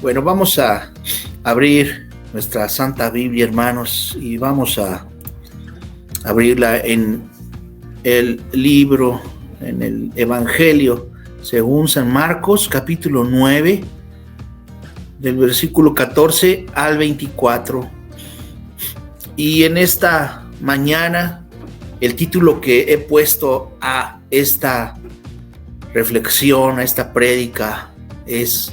Bueno, vamos a abrir nuestra Santa Biblia, hermanos, y vamos a abrirla en el libro, en el Evangelio según San Marcos, capítulo 9, del versículo 14 al 24. Y en esta mañana, el título que he puesto a esta reflexión, a esta prédica, es: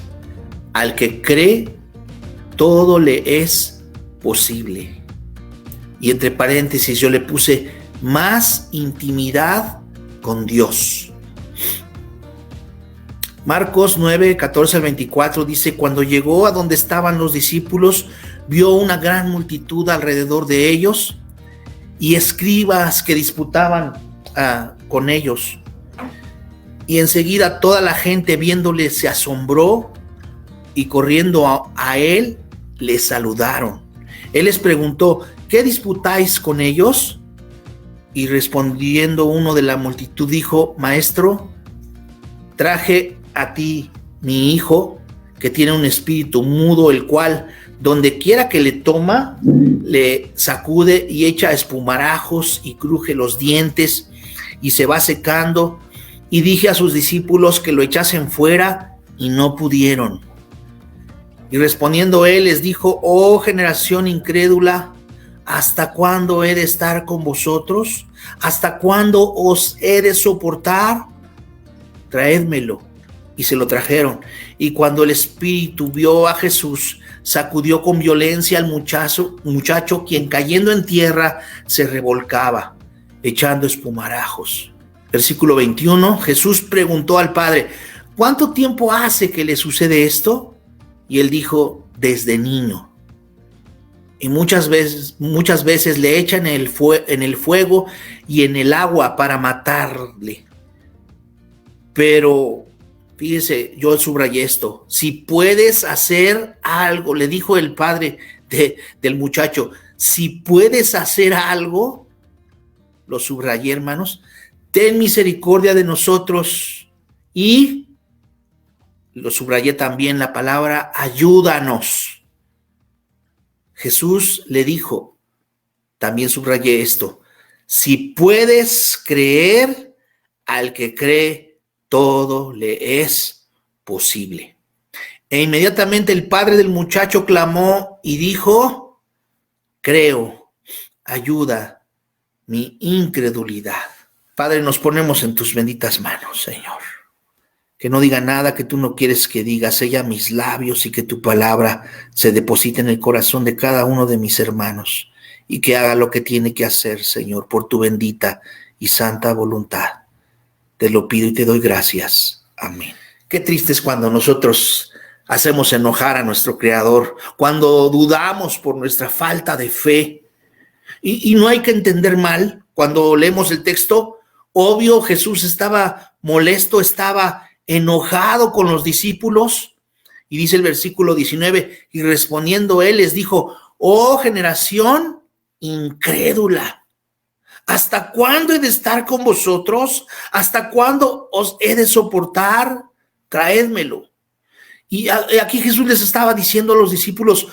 al que cree, todo le es posible. Y entre paréntesis yo le puse: más intimidad con Dios. Marcos 9, 14 al 24 dice: cuando llegó a donde estaban los discípulos, vio una gran multitud alrededor de ellos y escribas que disputaban con ellos. Y enseguida toda la gente, viéndole, se asombró y corriendo a él, le saludaron. Él les preguntó: ¿qué disputáis con ellos? Y respondiendo uno de la multitud dijo: Maestro, traje a ti mi hijo, que tiene un espíritu mudo, el cual donde quiera que le toma, le sacude y echa espumarajos y cruje los dientes y se va secando. Y dije a sus discípulos que lo echasen fuera y no pudieron. Y respondiendo él les dijo: oh generación incrédula, ¿hasta cuándo he de estar con vosotros? ¿Hasta cuándo os he de soportar? Traédmelo. Y se lo trajeron. Y cuando el espíritu vio a Jesús, sacudió con violencia al muchacho, quien cayendo en tierra se revolcaba, echando espumarajos. Versículo 21, Jesús preguntó al Padre: ¿cuánto tiempo hace que le sucede esto? Y él dijo: desde niño. Y muchas veces le echan en el fuego y en el agua para matarle. Pero fíjese, yo subrayé esto: si puedes hacer algo, le dijo el padre del muchacho, si puedes hacer algo, lo subrayé, hermanos, ten misericordia de nosotros. Y lo subrayé también la palabra ayúdanos. Jesús le dijo, también subrayé esto: si puedes creer, al que cree, todo le es posible. E inmediatamente el padre del muchacho clamó y dijo: creo, ayuda mi incredulidad. Padre, nos ponemos en tus benditas manos, Señor. Que no diga nada que tú no quieres que diga. Sella mis labios y que tu palabra se deposite en el corazón de cada uno de mis hermanos y que haga lo que tiene que hacer, Señor, por tu bendita y santa voluntad. Te lo pido y te doy gracias. Amén. Qué triste es cuando nosotros hacemos enojar a nuestro Creador, cuando dudamos por nuestra falta de fe. Y no hay que entender mal. Cuando leemos el texto, obvio, Jesús estaba molesto, estaba enojado con los discípulos. Y dice el versículo 19, y respondiendo él les dijo: oh generación incrédula, ¿hasta cuándo he de estar con vosotros? ¿Hasta cuándo os he de soportar? Traédmelo. Y aquí Jesús les estaba diciendo a los discípulos: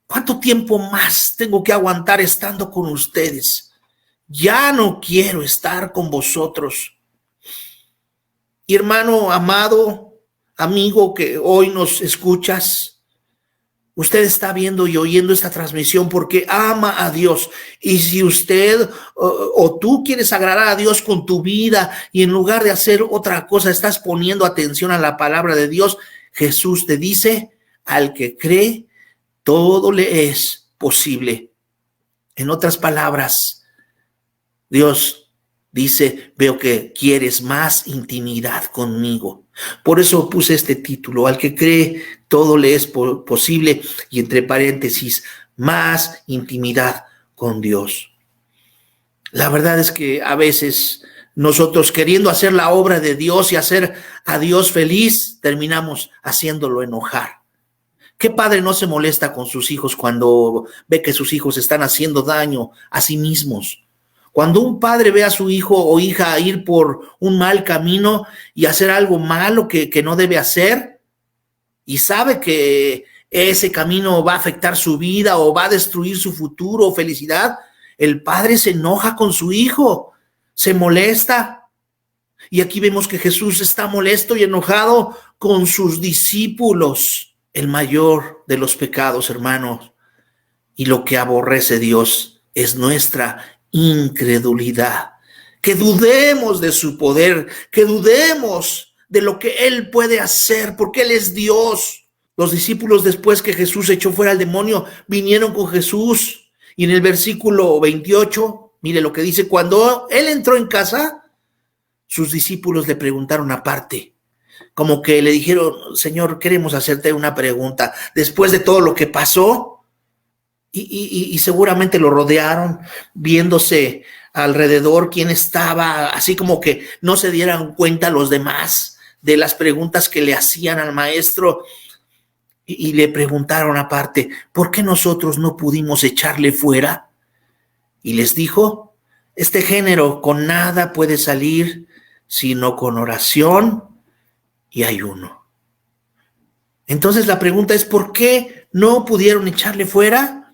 ¿cuánto tiempo más tengo que aguantar estando con ustedes? Ya no quiero estar con vosotros. Y hermano amado, amigo que hoy nos escuchas, usted está viendo y oyendo esta transmisión porque ama a Dios. Y si usted o tú quieres agradar a Dios con tu vida y en lugar de hacer otra cosa estás poniendo atención a la palabra de Dios, Jesús te dice: al que cree, todo le es posible. En otras palabras, Dios dice: veo que quieres más intimidad conmigo. Por eso puse este título: al que cree, todo le es posible, y entre paréntesis, más intimidad con Dios. La verdad es que a veces nosotros, queriendo hacer la obra de Dios y hacer a Dios feliz, terminamos haciéndolo enojar. ¿Qué padre no se molesta con sus hijos cuando ve que sus hijos están haciendo daño a sí mismos? Cuando un padre ve a su hijo o hija ir por un mal camino y hacer algo malo que no debe hacer, y sabe que ese camino va a afectar su vida o va a destruir su futuro o felicidad, el padre se enoja con su hijo, se molesta. Y aquí vemos que Jesús está molesto y enojado con sus discípulos. El mayor de los pecados, hermanos, y lo que aborrece Dios es nuestra incredulidad. Que dudemos de su poder, que dudemos de lo que Él puede hacer, porque Él es Dios. Los discípulos, después que Jesús echó fuera al demonio, vinieron con Jesús. Y en el versículo 28, mire lo que dice: cuando Él entró en casa, sus discípulos le preguntaron aparte, como que le dijeron: Señor, queremos hacerte una pregunta. Después de todo lo que pasó, y seguramente lo rodearon, viéndose alrededor quién estaba, así como que no se dieran cuenta los demás de las preguntas que le hacían al maestro. Y le preguntaron aparte: ¿por qué nosotros no pudimos echarle fuera? Y les dijo: este género con nada puede salir sino con oración y ayuno. Entonces la pregunta es: ¿por qué no pudieron echarle fuera?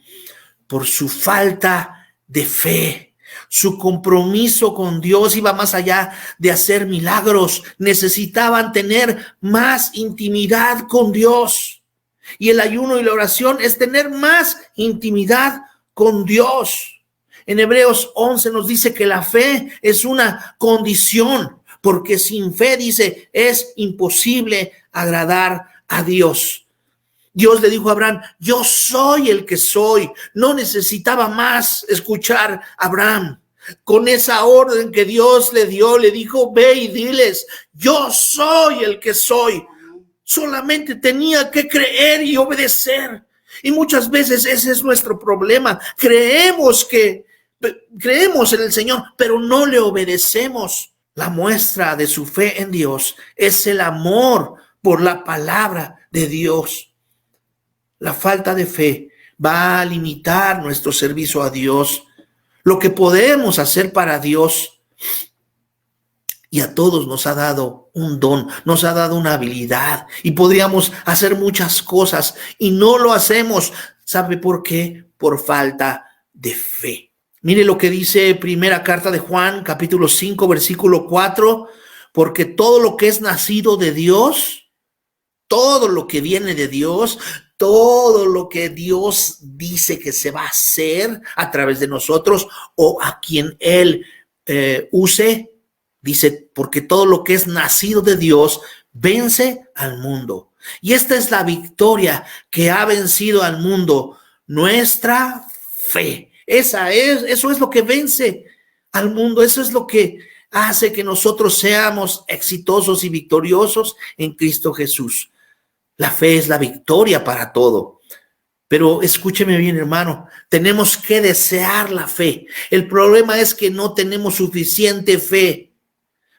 Por su falta de fe. Su compromiso con Dios iba más allá de hacer milagros. Necesitaban tener más intimidad con Dios. Y el ayuno y la oración es tener más intimidad con Dios. En Hebreos 11 nos dice que la fe es una condición, porque sin fe, dice, es imposible agradar a Dios. Dios le dijo a Abraham: yo soy el que soy. No necesitaba más escuchar a Abraham. Con esa orden que Dios le dio, le dijo: ve y diles, yo soy el que soy. Solamente tenía que creer y obedecer. Y muchas veces ese es nuestro problema. Creemos en el Señor, pero no le obedecemos. La muestra de su fe en Dios es el amor por la palabra de Dios. La falta de fe va a limitar nuestro servicio a Dios, lo que podemos hacer para Dios. Y a todos nos ha dado un don, nos ha dado una habilidad y podríamos hacer muchas cosas y no lo hacemos. ¿Sabe por qué? Por falta de fe. Mire lo que dice primera carta de Juan, capítulo 5, versículo 4, porque todo lo que es nacido de Dios, todo lo que viene de Dios, todo lo que Dios dice que se va a hacer a través de nosotros o a quien Él use, dice, porque todo lo que es nacido de Dios vence al mundo. Y esta es la victoria que ha vencido al mundo, nuestra fe. Eso es lo que vence al mundo, eso es lo que hace que nosotros seamos exitosos y victoriosos en Cristo Jesús. La fe es la victoria para todo. Pero escúcheme bien, hermano, tenemos que desear la fe. El problema es que no tenemos suficiente fe.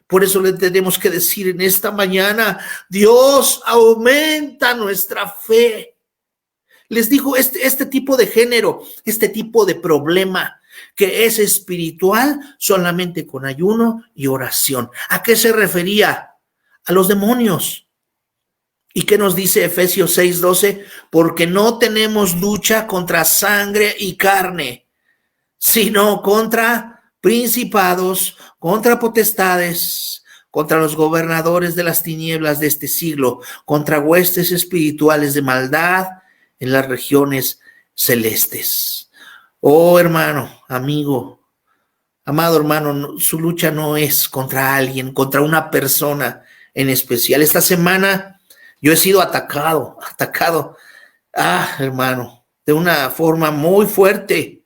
Por eso le tenemos que decir en esta mañana: Dios, aumenta nuestra fe. Les digo, este tipo de género, este tipo de problema que es espiritual, solamente con ayuno y oración. ¿A qué se refería? A los demonios. ¿Y qué nos dice Efesios 6:12? Porque no tenemos lucha contra sangre y carne, sino contra principados, contra potestades, contra los gobernadores de las tinieblas de este siglo, contra huestes espirituales de maldad en las regiones celestes. Oh, hermano, amigo, amado hermano, su lucha no es contra alguien, contra una persona en especial. Esta semana yo he sido atacado, hermano, de una forma muy fuerte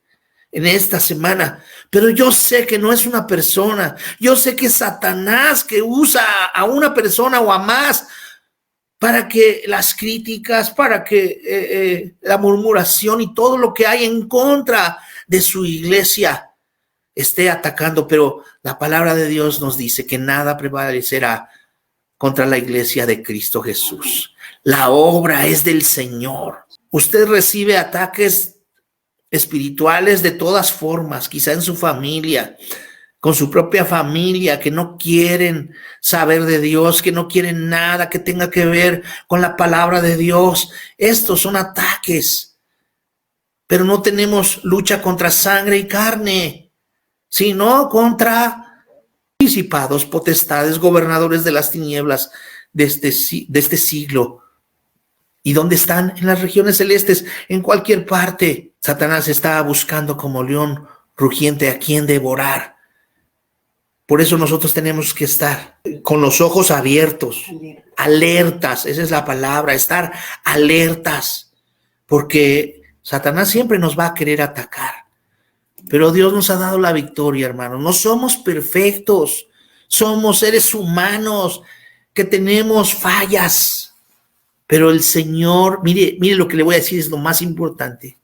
en esta semana. Pero yo sé que no es una persona. Yo sé que es Satanás que usa a una persona o a más para que las críticas, para que la murmuración y todo lo que hay en contra de su iglesia esté atacando. Pero la palabra de Dios nos dice que nada prevalecerá contra la iglesia de Cristo Jesús. La obra es del Señor. Usted recibe ataques espirituales de todas formas, quizá en su familia, con su propia familia, que no quieren saber de Dios, que no quieren nada que tenga que ver con la palabra de Dios. Estos son ataques, pero no tenemos lucha contra sangre y carne, sino contra principados, potestades, gobernadores de las tinieblas de este siglo. ¿Y dónde están? En las regiones celestes, en cualquier parte. Satanás está buscando como león rugiente a quien devorar. Por eso nosotros tenemos que estar con los ojos abiertos, alertas, esa es la palabra, estar alertas, porque Satanás siempre nos va a querer atacar. Pero Dios nos ha dado la victoria, hermano. No somos perfectos, somos seres humanos que tenemos fallas. Pero el Señor, mire lo que le voy a decir, es lo más importante.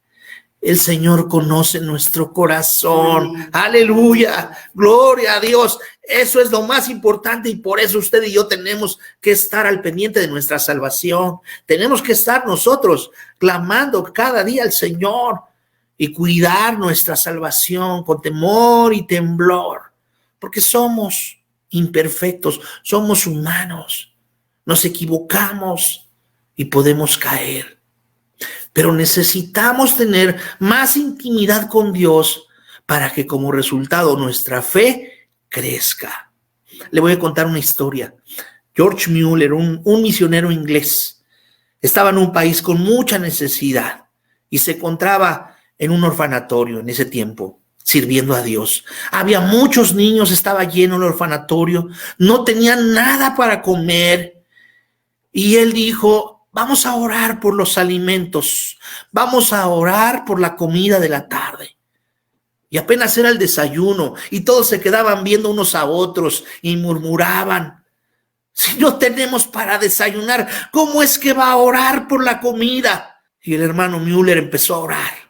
El Señor conoce nuestro corazón. Aleluya, gloria a Dios. Eso es lo más importante y por eso usted y yo tenemos que estar al pendiente de nuestra salvación. Tenemos que estar nosotros clamando cada día al Señor y cuidar nuestra salvación con temor y temblor, porque somos imperfectos, somos humanos, nos equivocamos y podemos caer, pero necesitamos tener más intimidad con Dios para que como resultado nuestra fe crezca. Le voy a contar una historia. George Mueller, un misionero inglés, estaba en un país con mucha necesidad y se encontraba en un orfanatorio en ese tiempo, sirviendo a Dios. Había muchos niños, estaba lleno el orfanatorio, no tenían nada para comer y él dijo: vamos a orar por los alimentos, vamos a orar por la comida de la tarde. Y apenas era el desayuno y todos se quedaban viendo unos a otros y murmuraban: si no tenemos para desayunar, ¿cómo es que va a orar por la comida? Y el hermano Mueller empezó a orar.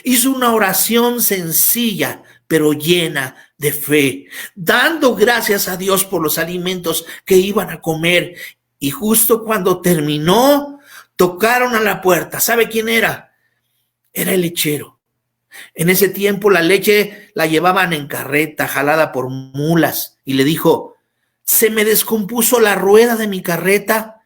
Hizo una oración sencilla, pero llena de fe, dando gracias a Dios por los alimentos que iban a comer. Y justo cuando terminó, tocaron a la puerta. ¿Sabe quién era? Era el lechero. En ese tiempo la leche la llevaban en carreta, jalada por mulas. Y le dijo: se me descompuso la rueda de mi carreta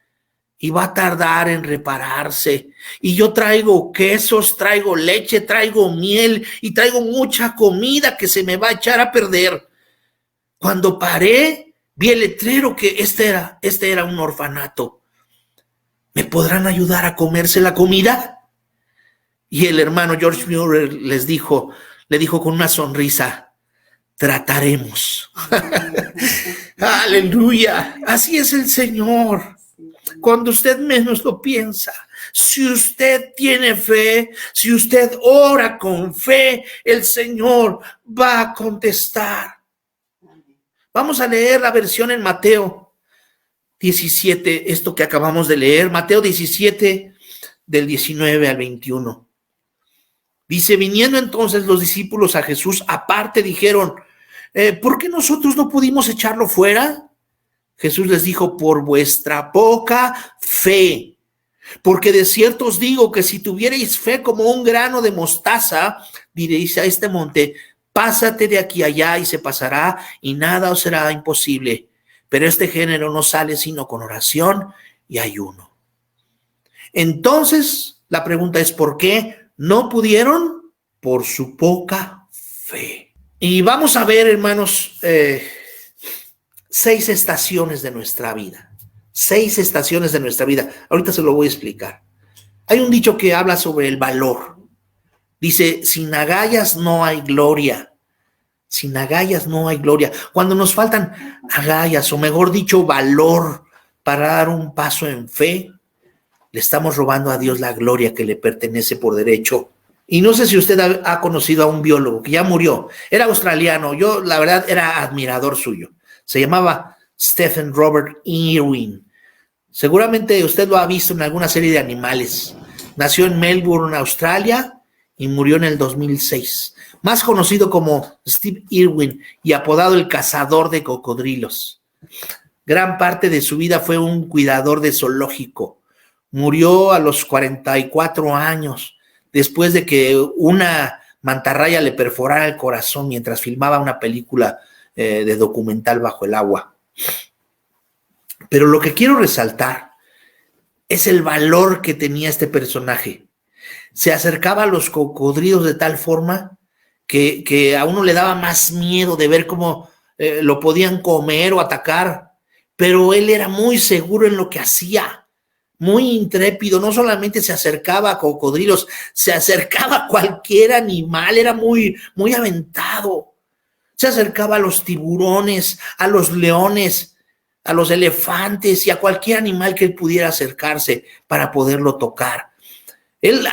y va a tardar en repararse. Y yo traigo quesos, traigo leche, traigo miel y traigo mucha comida que se me va a echar a perder. Cuando paré, vi el letrero que este era un orfanato. ¿Me podrán ayudar a comerse la comida? Y el hermano George Mueller le dijo con una sonrisa: trataremos. Aleluya. Así es el Señor. Cuando usted menos lo piensa, si usted tiene fe, si usted ora con fe, el Señor va a contestar. Vamos a leer la versión en Mateo 17, esto que acabamos de leer, Mateo 17, del 19 al 21. Dice: viniendo entonces los discípulos a Jesús aparte, dijeron: ¿por qué nosotros no pudimos echarlo fuera? Jesús les dijo: por vuestra poca fe. Porque de cierto os digo que si tuvierais fe como un grano de mostaza, diréis a este monte: pásate de aquí allá, y se pasará, y nada os será imposible. Pero este género no sale sino con oración y ayuno. Entonces, la pregunta es: ¿por qué no pudieron? Por su poca fe. Y vamos a ver, hermanos, 6 estaciones de nuestra vida. 6 estaciones de nuestra vida. Ahorita se lo voy a explicar. Hay un dicho que habla sobre el valor. Dice: sin agallas no hay gloria. Sin agallas no hay gloria. Cuando nos faltan agallas, o mejor dicho, valor para dar un paso en fe, le estamos robando a Dios la gloria que le pertenece por derecho. Y no sé si usted ha conocido a un biólogo que ya murió. Era australiano. Yo, la verdad, era admirador suyo. Se llamaba Stephen Robert Irwin. Seguramente usted lo ha visto en alguna serie de animales. Nació en Melbourne, Australia, y murió en el 2006. Más conocido como Steve Irwin y apodado el cazador de cocodrilos. Gran parte de su vida fue un cuidador de zoológico. Murió a los 44 años, después de que una mantarraya le perforara el corazón mientras filmaba una película de documental Bajo el agua. Pero lo que quiero resaltar es el valor que tenía este personaje. Se acercaba a los cocodrilos de tal forma que a uno le daba más miedo de ver cómo lo podían comer o atacar, pero él era muy seguro en lo que hacía, muy intrépido. No solamente se acercaba a cocodrilos, se acercaba a cualquier animal, era muy aventado. Se acercaba a los tiburones, a los leones, a los elefantes y a cualquier animal que él pudiera acercarse para poderlo tocar. Él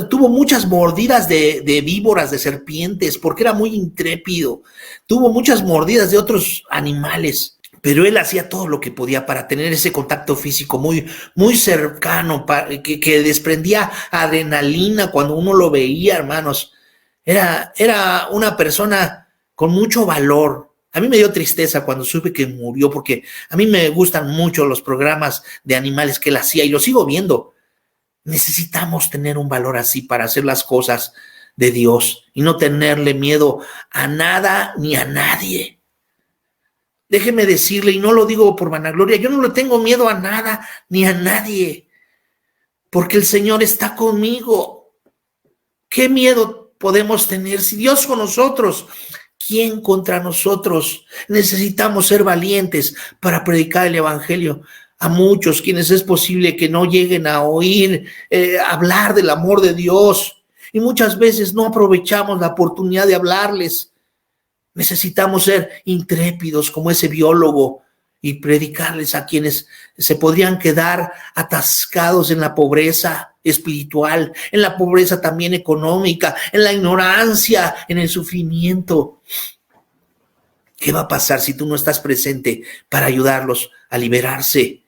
tuvo muchas mordidas de víboras, de serpientes, porque era muy intrépido. Tuvo muchas mordidas de otros animales, pero él hacía todo lo que podía para tener ese contacto físico muy cercano, que desprendía adrenalina cuando uno lo veía, hermanos. Era una persona con mucho valor. A mí me dio tristeza cuando supe que murió, porque a mí me gustan mucho los programas de animales que él hacía y lo sigo viendo. Necesitamos tener un valor así para hacer las cosas de Dios y no tenerle miedo a nada ni a nadie. Déjeme decirle, y no lo digo por vanagloria, yo no le tengo miedo a nada ni a nadie, porque el Señor está conmigo. ¿Qué miedo podemos tener si Dios con nosotros? ¿Quién contra nosotros? Necesitamos ser valientes para predicar el evangelio a muchos, quienes es posible que no lleguen a oír hablar del amor de Dios, y muchas veces no aprovechamos la oportunidad de hablarles. Necesitamos ser intrépidos como ese biólogo y predicarles a quienes se podrían quedar atascados en la pobreza espiritual, en la pobreza también económica, en la ignorancia, en el sufrimiento. ¿Qué va a pasar si tú no estás presente para ayudarlos a liberarse?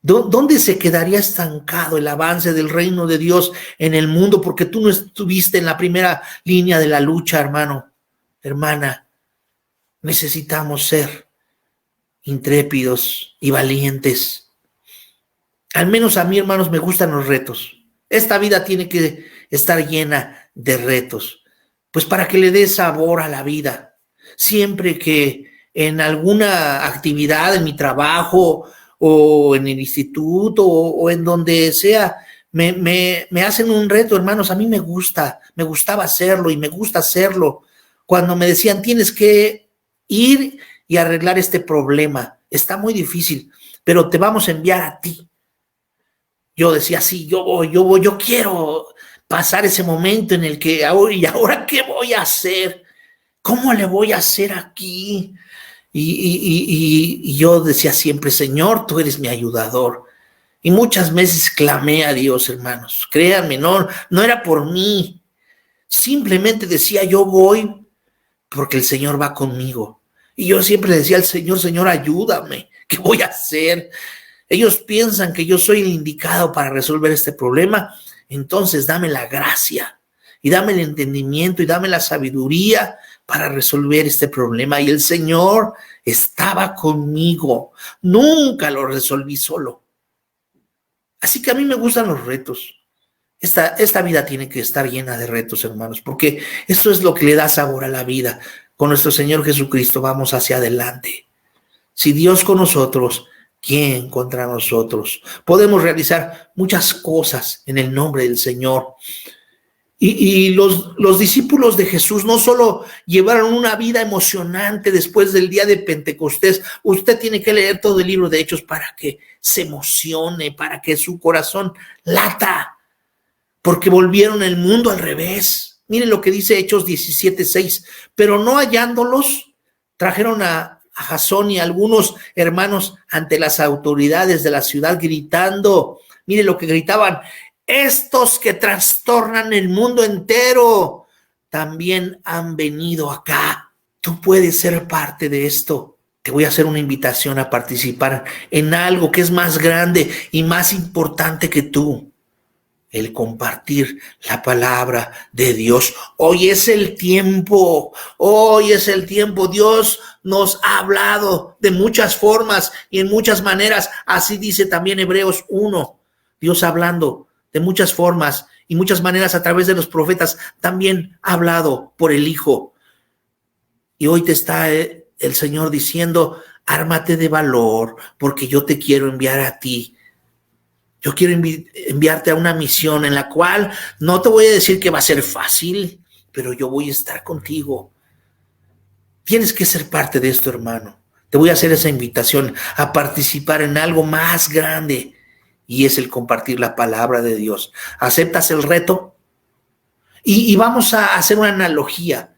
¿Dónde se quedaría estancado el avance del reino de Dios en el mundo? Porque tú no estuviste en la primera línea de la lucha, hermano, hermana. Necesitamos ser intrépidos y valientes. Al menos a mí, hermanos, me gustan los retos. Esta vida tiene que estar llena de retos, pues para que le dé sabor a la vida. Siempre que en alguna actividad, en mi trabajo o en el instituto o en donde sea, me hacen un reto, hermanos, a mí me gustaba hacerlo y me gusta hacerlo. Cuando me decían, tienes que ir y arreglar este problema, está muy difícil, pero te vamos a enviar a ti. Yo decía, sí, yo quiero pasar ese momento en el que, ¿y ahora qué voy a hacer? ¿Cómo le voy a hacer aquí? Y yo decía siempre, Señor, tú eres mi ayudador. Y muchas veces clamé a Dios, hermanos. Créanme, no era por mí. Simplemente decía, yo voy porque el Señor va conmigo. Y yo siempre le decía al Señor, Señor, ayúdame. ¿Qué voy a hacer? Ellos piensan que yo soy el indicado para resolver este problema. Entonces dame la gracia y dame el entendimiento y dame la sabiduría para resolver este problema. Y el Señor estaba conmigo. Nunca lo resolví solo. Así que a mí me gustan los retos. Esta vida tiene que estar llena de retos, hermanos, porque eso es lo que le da sabor a la vida. Con nuestro Señor Jesucristo vamos hacia adelante. Si Dios con nosotros, ¿quién contra nosotros? Podemos realizar muchas cosas en el nombre del Señor. Y los discípulos de Jesús no solo llevaron una vida emocionante después del día de Pentecostés. Usted tiene que leer todo el libro de Hechos para que se emocione, para que su corazón lata, porque volvieron el mundo al revés. Miren lo que dice Hechos 17:6. Pero no hallándolos, trajeron a Jasón y a algunos hermanos ante las autoridades de la ciudad gritando. Miren lo que gritaban: estos que trastornan el mundo entero también han venido acá. Tú puedes ser parte de esto. Te voy a hacer una invitación a participar en algo que es más grande y más importante que tú: el compartir la palabra de Dios. Hoy es el tiempo, Dios nos ha hablado de muchas formas y en muchas maneras. Así dice también Hebreos 1. Dios hablando de muchas formas y muchas maneras a través de los profetas, también ha hablado por el Hijo. Y hoy te está el Señor diciendo, ármate de valor porque yo te quiero enviar a ti. Yo quiero enviarte a una misión en la cual no te voy a decir que va a ser fácil, pero yo voy a estar contigo. Tienes que ser parte de esto, hermano. Te voy a hacer esa invitación a participar en algo más grande y es el compartir la palabra de Dios. ¿Aceptas el reto? Y vamos a hacer una analogía.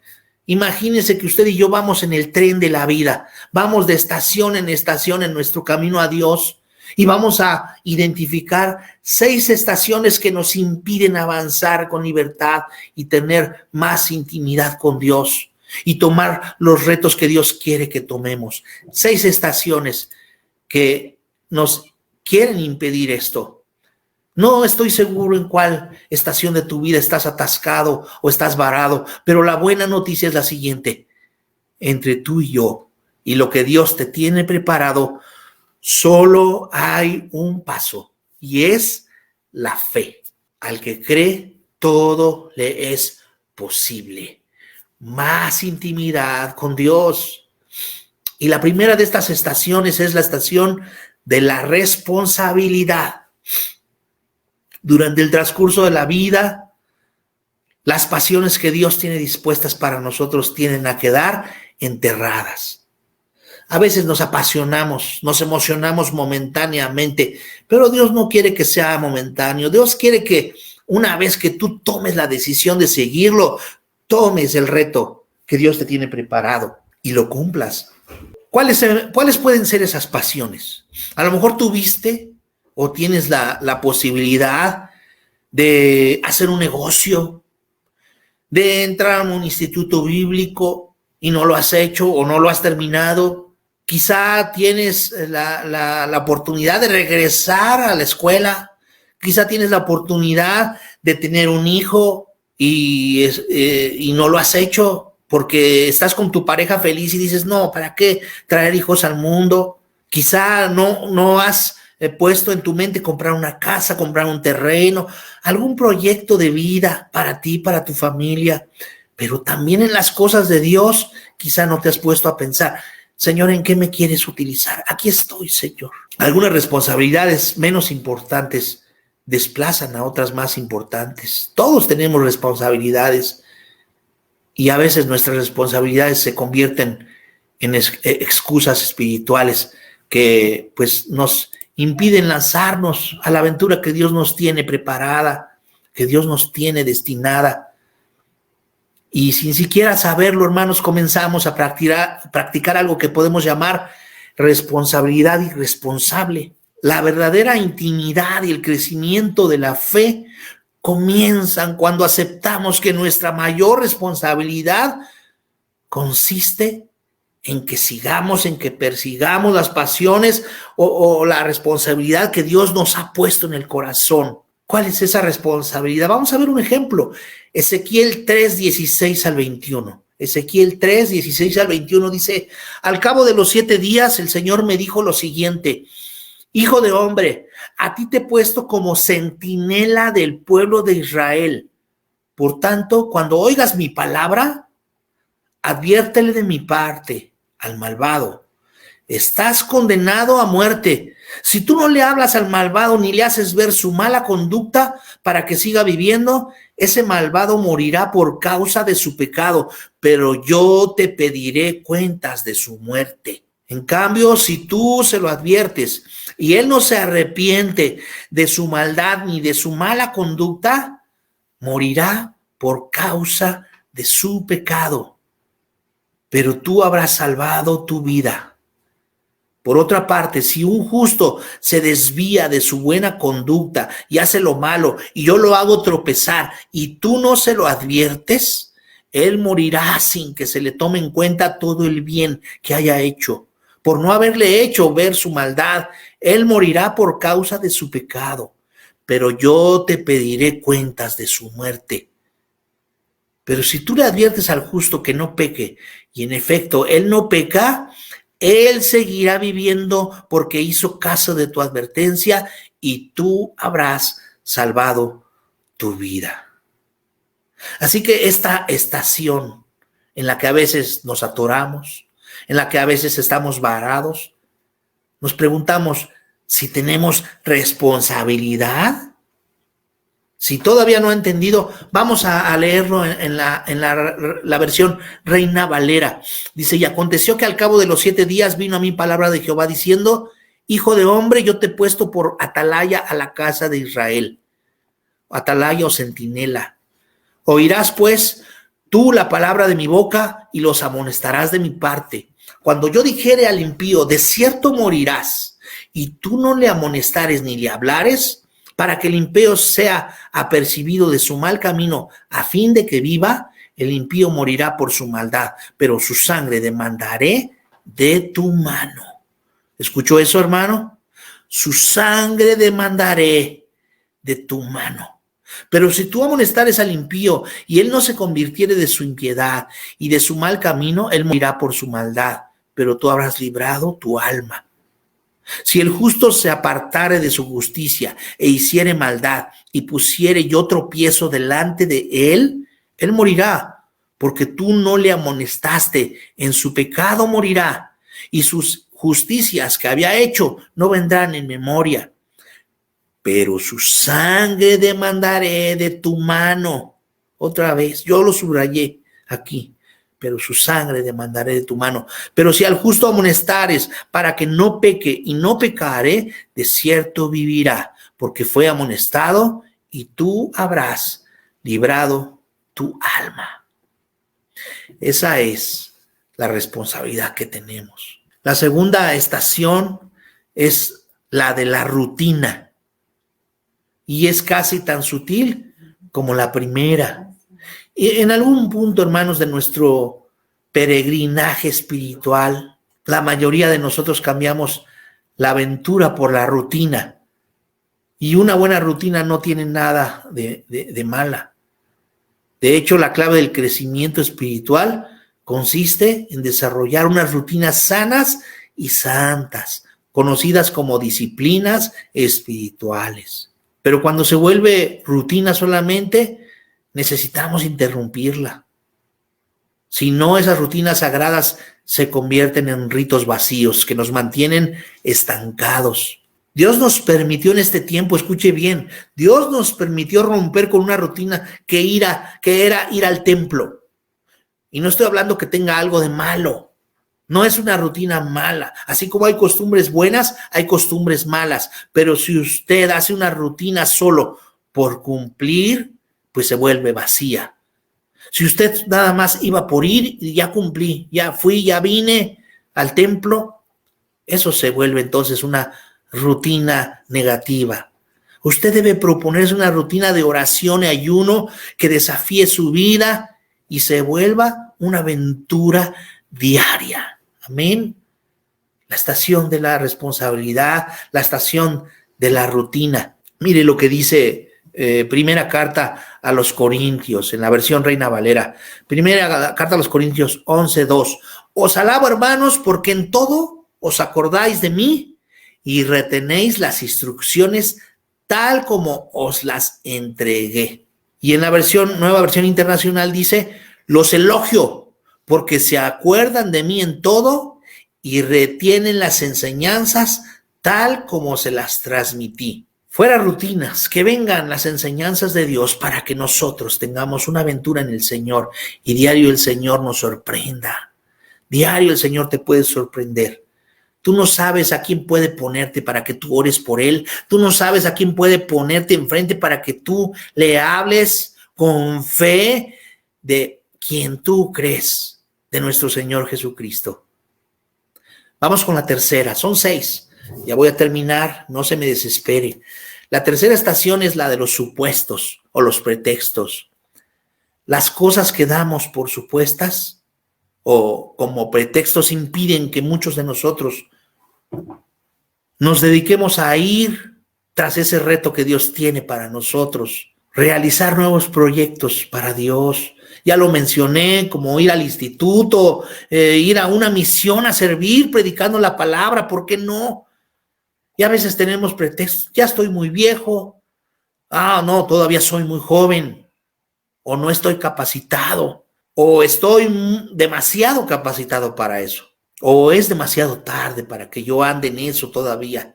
Imagínense que usted y yo vamos en el tren de la vida, vamos de estación en nuestro camino a Dios y vamos a identificar 6 estaciones que nos impiden avanzar con libertad y tener más intimidad con Dios y tomar los retos que Dios quiere que tomemos. 6 estaciones que nos quieren impedir esto. No estoy seguro en cuál estación de tu vida estás atascado o estás varado, pero la buena noticia es la siguiente. Entre tú y yo y lo que Dios te tiene preparado, solo hay un paso y es la fe. Al que cree, todo le es posible. Más intimidad con Dios. Y la primera de estas estaciones es la estación de la responsabilidad. Durante el transcurso de la vida, las pasiones que Dios tiene dispuestas para nosotros tienden a quedar enterradas. A veces nos apasionamos, nos emocionamos momentáneamente, pero Dios no quiere que sea momentáneo. Dios quiere que una vez que tú tomes la decisión de seguirlo, tomes el reto que Dios te tiene preparado y lo cumplas. ¿Cuáles pueden ser esas pasiones? A lo mejor tuviste o tienes la posibilidad de hacer un negocio, de entrar a un instituto bíblico y no lo has hecho o no lo has terminado. Quizá tienes la oportunidad de regresar a la escuela. Quizá tienes la oportunidad de tener un hijo y no lo has hecho porque estás con tu pareja feliz y dices, no, ¿para qué traer hijos al mundo? Quizá no has puesto en tu mente comprar una casa, comprar un terreno, algún proyecto de vida para ti, para tu familia, pero también en las cosas de Dios, quizá no te has puesto a pensar, Señor, ¿en qué me quieres utilizar? Aquí estoy, Señor. Algunas responsabilidades menos importantes desplazan a otras más importantes. Todos tenemos responsabilidades y a veces nuestras responsabilidades se convierten en excusas espirituales que pues nos impiden lanzarnos a la aventura que Dios nos tiene preparada, que Dios nos tiene destinada. Y sin siquiera saberlo, hermanos, comenzamos a practicar algo que podemos llamar responsabilidad irresponsable. La verdadera intimidad y el crecimiento de la fe comienzan cuando aceptamos que nuestra mayor responsabilidad consiste en que persigamos las pasiones o la responsabilidad que Dios nos ha puesto en el corazón. ¿Cuál es esa responsabilidad? Vamos a ver un ejemplo. Ezequiel 3, 16 al 21. Ezequiel 3, 16 al 21 dice, al cabo de los 7 días el Señor me dijo lo siguiente, hijo de hombre, a ti te he puesto como centinela del pueblo de Israel. Por tanto, cuando oigas mi palabra, adviértele de mi parte al malvado. Estás condenado a muerte. Si tú no le hablas al malvado ni le haces ver su mala conducta para que siga viviendo, ese malvado morirá por causa de su pecado, pero yo te pediré cuentas de su muerte. En cambio, si tú se lo adviertes y él no se arrepiente de su maldad ni de su mala conducta, morirá por causa de su pecado, pero tú habrás salvado tu vida. Por otra parte, si un justo se desvía de su buena conducta y hace lo malo, y yo lo hago tropezar, y tú no se lo adviertes, él morirá sin que se le tome en cuenta todo el bien que haya hecho. Por no haberle hecho ver su maldad, él morirá por causa de su pecado, pero yo te pediré cuentas de su muerte. Pero si tú le adviertes al justo que no peque, y en efecto él no peca, él seguirá viviendo porque hizo caso de tu advertencia y tú habrás salvado tu vida. Así que esta estación en la que a veces nos atoramos, en la que a veces estamos varados. Nos preguntamos si tenemos responsabilidad. Si todavía no ha entendido, vamos a leerlo en la versión Reina Valera. Dice, y aconteció que al cabo de los 7 días vino a mí palabra de Jehová diciendo, hijo de hombre, yo te he puesto por atalaya a la casa de Israel. Atalaya o centinela. Oirás pues tú la palabra de mi boca y los amonestarás de mi parte. Cuando yo dijere al impío, de cierto morirás, y tú no le amonestares ni le hablares, para que el impío sea apercibido de su mal camino, a fin de que viva, el impío morirá por su maldad, pero su sangre demandaré de tu mano. ¿Escuchó eso, hermano? Su sangre demandaré de tu mano. Pero si tú amonestares al impío y él no se convirtiere de su impiedad y de su mal camino, él morirá por su maldad, pero tú habrás librado tu alma. Si el justo se apartare de su justicia e hiciere maldad y pusiere yo tropiezo delante de él, él morirá, porque tú no le amonestaste, en su pecado morirá, y sus justicias que había hecho no vendrán en memoria. Pero su sangre demandaré de tu mano. Otra vez, yo lo subrayé aquí. Pero su sangre demandaré de tu mano. Pero si al justo amonestares para que no peque y no pecare, de cierto vivirá, porque fue amonestado y tú habrás librado tu alma. Esa es la responsabilidad que tenemos. La segunda estación es la de la rutina y es casi tan sutil como la primera. En algún punto, hermanos, de nuestro peregrinaje espiritual, la mayoría de nosotros cambiamos la aventura por la rutina. Y una buena rutina no tiene nada de mala. De hecho, la clave del crecimiento espiritual consiste en desarrollar unas rutinas sanas y santas, conocidas como disciplinas espirituales. Pero cuando se vuelve rutina solamente, necesitamos interrumpirla. Si no, esas rutinas sagradas se convierten en ritos vacíos que nos mantienen estancados. Dios nos permitió en este tiempo, escuche bien, Dios nos permitió romper con una rutina que era ir al templo. Y no estoy hablando que tenga algo de malo. No es una rutina mala. Así como hay costumbres buenas, hay costumbres malas. Pero si usted hace una rutina solo por cumplir, pues se vuelve vacía. Si usted nada más iba por ir y ya cumplí, ya fui, ya vine al templo, eso se vuelve entonces una rutina negativa. Usted debe proponerse una rutina de oración y ayuno que desafíe su vida y se vuelva una aventura diaria. Amén. La estación de la responsabilidad, la estación de la rutina. Mire lo que dice primera carta a los Corintios, en la versión Reina Valera. Primera carta a los Corintios 11:2. Os alabo, hermanos, porque en todo os acordáis de mí y retenéis las instrucciones tal como os las entregué. Y en la nueva versión internacional dice, los elogio porque se acuerdan de mí en todo y retienen las enseñanzas tal como se las transmití. Fuera rutinas, que vengan las enseñanzas de Dios para que nosotros tengamos una aventura en el Señor y diario el Señor nos sorprenda. Diario el Señor te puede sorprender. Tú no sabes a quién puede ponerte para que tú ores por él. Tú no sabes a quién puede ponerte enfrente para que tú le hables con fe de quien tú crees, de nuestro Señor Jesucristo. Vamos con la tercera, son 6. Ya voy a terminar, no se me desespere. La tercera estación es la de los supuestos o los pretextos. Las cosas que damos por supuestas o como pretextos impiden que muchos de nosotros nos dediquemos a ir tras ese reto que Dios tiene para nosotros, realizar nuevos proyectos para Dios. Ya lo mencioné, como ir al instituto, ir a una misión a servir, predicando la palabra, ¿por qué no? Y a veces tenemos pretextos, ya estoy muy viejo, no, todavía soy muy joven, o no estoy capacitado, o estoy demasiado capacitado para eso. O es demasiado tarde para que yo ande en eso todavía.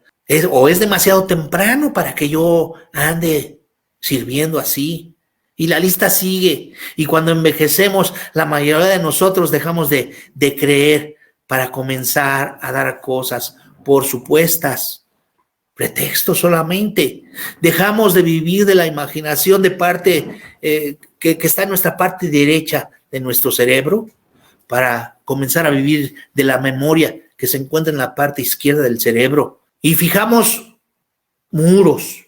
O es demasiado temprano para que yo ande sirviendo así. Y la lista sigue. Y cuando envejecemos, la mayoría de nosotros dejamos de creer para comenzar a dar cosas por supuestas, pretextos solamente. Dejamos de vivir de la imaginación de parte que está en nuestra parte derecha de nuestro cerebro para comenzar a vivir de la memoria que se encuentra en la parte izquierda del cerebro. Y fijamos muros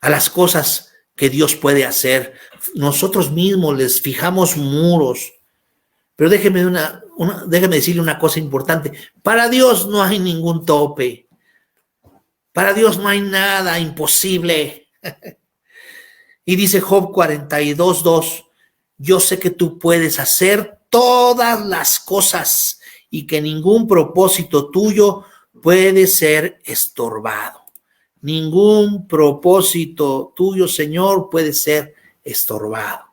a las cosas que Dios puede hacer. Nosotros mismos les fijamos muros. Pero déjeme decirle una cosa importante. Para Dios no hay ningún tope. Para Dios no hay nada imposible. Y dice Job 42:2, yo sé que tú puedes hacer todas las cosas y que ningún propósito tuyo puede ser estorbado. Ningún propósito tuyo, Señor, puede ser estorbado.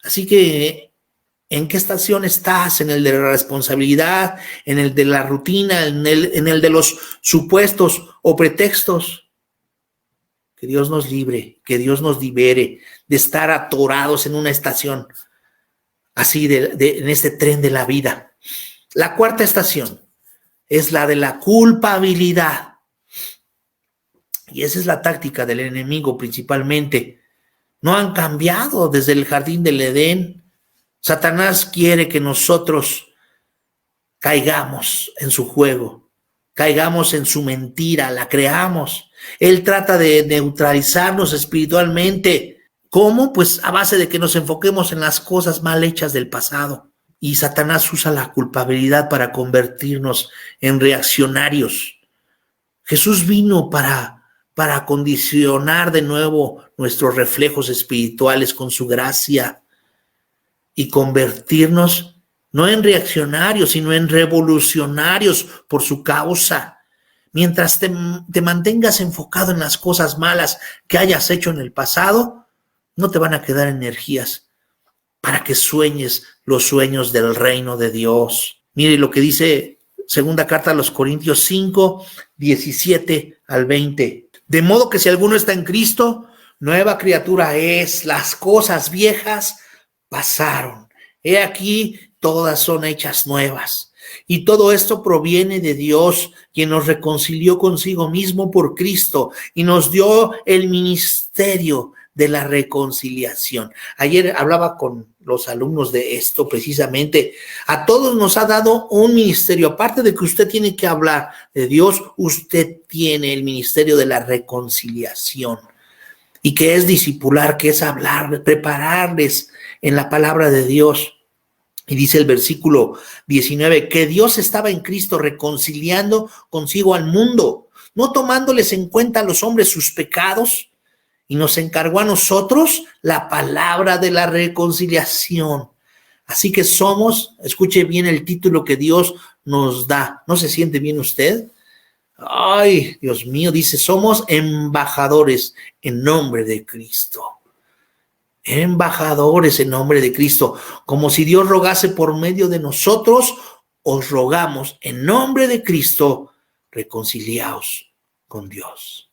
Así que, ¿en qué estación estás? ¿En el de la responsabilidad? ¿En el de la rutina? ¿En el de los supuestos o pretextos? Que Dios nos libre, que Dios nos libere de estar atorados en una estación así en este tren de la vida. La cuarta estación es la de la culpabilidad. Y esa es la táctica del enemigo principalmente. No han cambiado desde el jardín del Edén. Satanás quiere que nosotros caigamos en su juego, caigamos en su mentira, la creamos. Él trata de neutralizarnos espiritualmente. ¿Cómo? Pues a base de que nos enfoquemos en las cosas mal hechas del pasado. Y Satanás usa la culpabilidad para convertirnos en reaccionarios. Jesús vino para acondicionar de nuevo nuestros reflejos espirituales con su gracia y convertirnos no en reaccionarios, sino en revolucionarios por su causa. Mientras te mantengas enfocado en las cosas malas que hayas hecho en el pasado, no te van a quedar energías para que sueñes los sueños del reino de Dios. Mire lo que dice segunda carta a los Corintios 5, 17 al 20. De modo que si alguno está en Cristo, nueva criatura es, las cosas viejas pasaron. He aquí, todas son hechas nuevas. Y todo esto proviene de Dios, quien nos reconcilió consigo mismo por Cristo y nos dio el ministerio de la reconciliación. Ayer hablaba con los alumnos de esto precisamente. A todos nos ha dado un ministerio. Aparte de que usted tiene que hablar de Dios, usted tiene el ministerio de la reconciliación. Y que es discipular, que es hablar, prepararles en la palabra de Dios. Y dice el versículo 19, que Dios estaba en Cristo reconciliando consigo al mundo, no tomándoles en cuenta a los hombres sus pecados, y nos encargó a nosotros la palabra de la reconciliación. Así que somos, escuche bien el título que Dios nos da. ¿No se siente bien usted? Ay, Dios mío, dice, somos embajadores en nombre de Cristo. Embajadores en nombre de Cristo, como si Dios rogase por medio de nosotros, os rogamos en nombre de Cristo, reconciliaos con Dios.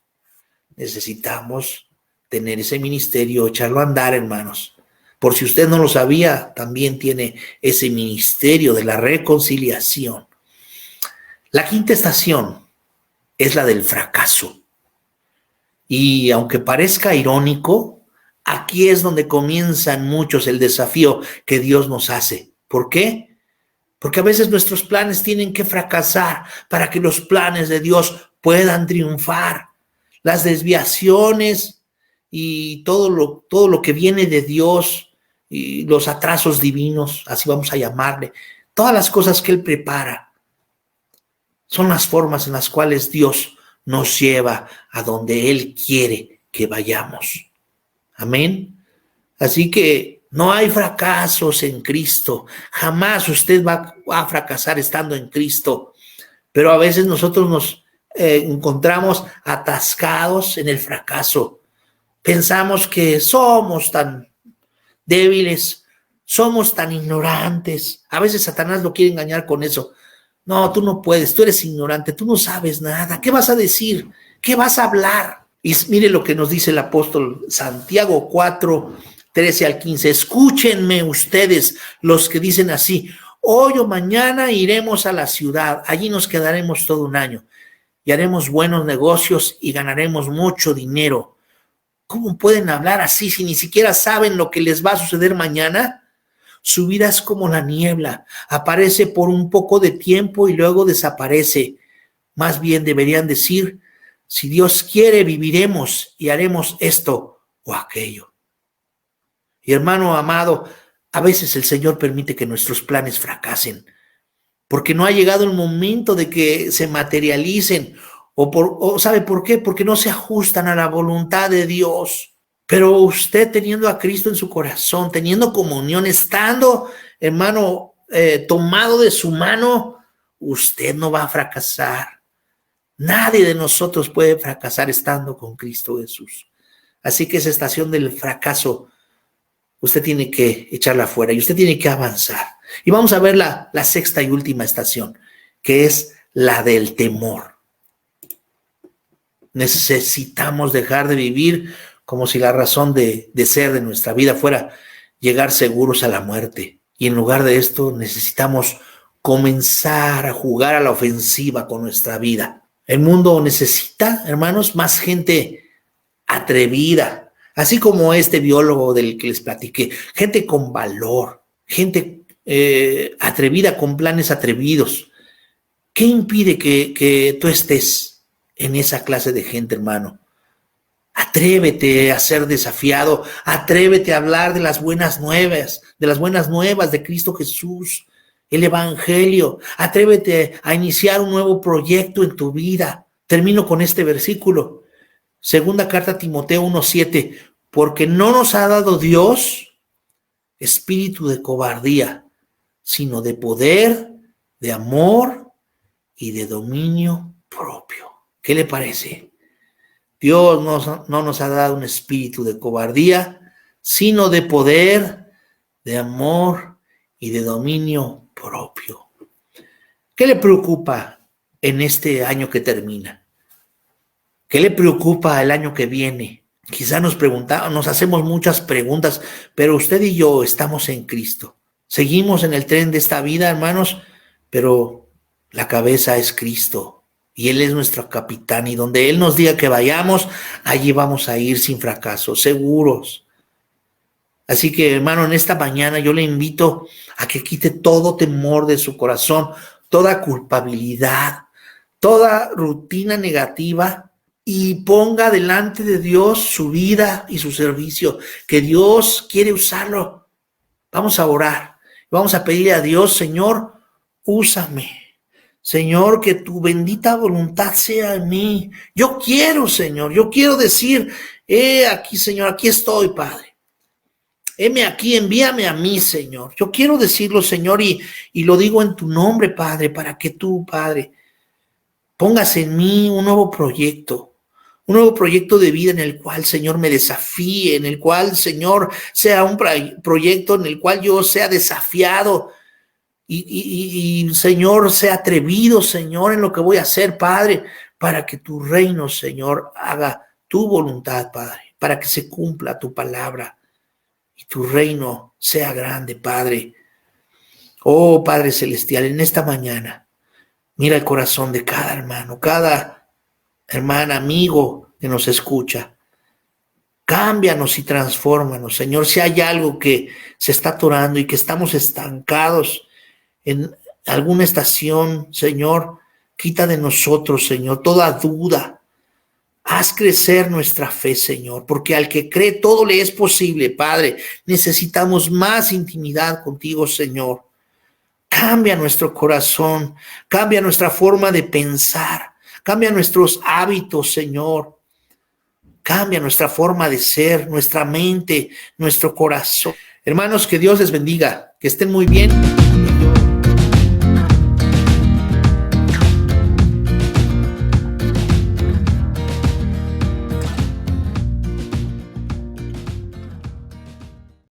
Necesitamos tener ese ministerio, echarlo a andar, hermanos. Por si usted no lo sabía, también tiene ese ministerio de la reconciliación. La quinta estación es la del fracaso. Y aunque parezca irónico, aquí es donde comienzan muchos el desafío que Dios nos hace. ¿Por qué? Porque a veces nuestros planes tienen que fracasar para que los planes de Dios puedan triunfar. Las desviaciones y todo lo que viene de Dios y los atrasos divinos, así vamos a llamarle, todas las cosas que Él prepara, son las formas en las cuales Dios nos lleva a donde Él quiere que vayamos. Amén. Así que no hay fracasos en Cristo. Jamás usted va a fracasar estando en Cristo. Pero a veces nosotros nos encontramos atascados en el fracaso. Pensamos que somos tan débiles, somos tan ignorantes. A veces Satanás lo quiere engañar con eso. No, tú no puedes, tú eres ignorante, tú no sabes nada. ¿Qué vas a decir? ¿Qué vas a hablar? Y mire lo que nos dice el apóstol Santiago 4, 13 al 15. Escúchenme ustedes, los que dicen así: hoy o mañana iremos a la ciudad, allí nos quedaremos todo un año y haremos buenos negocios y ganaremos mucho dinero. ¿Cómo pueden hablar así si ni siquiera saben lo que les va a suceder mañana? Su vida es como la niebla, aparece por un poco de tiempo y luego desaparece. Más bien deberían decir: si Dios quiere, viviremos y haremos esto o aquello. Y hermano amado, a veces el Señor permite que nuestros planes fracasen, porque no ha llegado el momento de que se materialicen, o ¿sabe por qué? Porque no se ajustan a la voluntad de Dios. Pero usted, teniendo a Cristo en su corazón, teniendo comunión, estando, hermano, tomado de su mano, usted no va a fracasar. Nadie de nosotros puede fracasar estando con Cristo Jesús. Así que esa estación del fracaso, usted tiene que echarla fuera y usted tiene que avanzar. Y vamos a ver la sexta y última estación, que es la del temor. Necesitamos dejar de vivir como si la razón de ser de nuestra vida fuera llegar seguros a la muerte. Y en lugar de esto necesitamos comenzar a jugar a la ofensiva con nuestra vida. El mundo necesita, hermanos, más gente atrevida, así como este biólogo del que les platiqué, gente con valor, gente atrevida, con planes atrevidos. ¿Qué impide que tú estés en esa clase de gente, hermano? Atrévete a ser desafiado, atrévete a hablar de las buenas nuevas, de Cristo Jesús, el Evangelio. Atrévete a iniciar un nuevo proyecto en tu vida. Termino con este versículo. Segunda carta a Timoteo 1:7. Porque no nos ha dado Dios espíritu de cobardía, sino de poder, de amor y de dominio propio. ¿Qué le parece? Dios no nos ha dado un espíritu de cobardía, sino de poder, de amor y de dominio propio. ¿Qué le preocupa en este año que termina? ¿Qué le preocupa el año que viene? Quizá nos hacemos muchas preguntas, pero usted y yo estamos en Cristo. Seguimos en el tren de esta vida, hermanos, pero la cabeza es Cristo. Y Él es nuestro capitán, y donde Él nos diga que vayamos, allí vamos a ir sin fracaso, seguros. Así que, hermano, en esta mañana yo le invito a que quite todo temor de su corazón, toda culpabilidad, toda rutina negativa, y ponga delante de Dios su vida y su servicio, que Dios quiere usarlo. Vamos a orar, vamos a pedirle a Dios: Señor, úsame. Señor, que tu bendita voluntad sea en mí. Yo quiero, Señor, yo quiero decir: aquí, Señor, aquí estoy, Padre. Heme aquí, envíame a mí, Señor. Yo quiero decirlo, Señor, y lo digo en tu nombre, Padre, para que tú, Padre, pongas en mí un nuevo proyecto de vida en el cual, Señor, me desafíe, en el cual, Señor, sea un proyecto en el cual yo sea desafiado. Y Señor, sea atrevido, Señor, en lo que voy a hacer, Padre, para que tu reino, Señor, haga tu voluntad, Padre, para que se cumpla tu palabra y tu reino sea grande, Padre. Oh, Padre Celestial, en esta mañana, mira el corazón de cada hermano, cada hermana, amigo que nos escucha. Cámbianos y transfórmanos, Señor. Si hay algo que se está atorando y que estamos estancados en alguna estación, Señor, quita de nosotros, Señor, toda duda. Haz crecer nuestra fe, Señor, porque al que cree todo le es posible, Padre. Necesitamos más intimidad contigo, Señor. Cambia nuestro corazón, cambia nuestra forma de pensar, cambia nuestros hábitos, Señor. Cambia nuestra forma de ser, nuestra mente, nuestro corazón. Hermanos, que Dios les bendiga, que estén muy bien.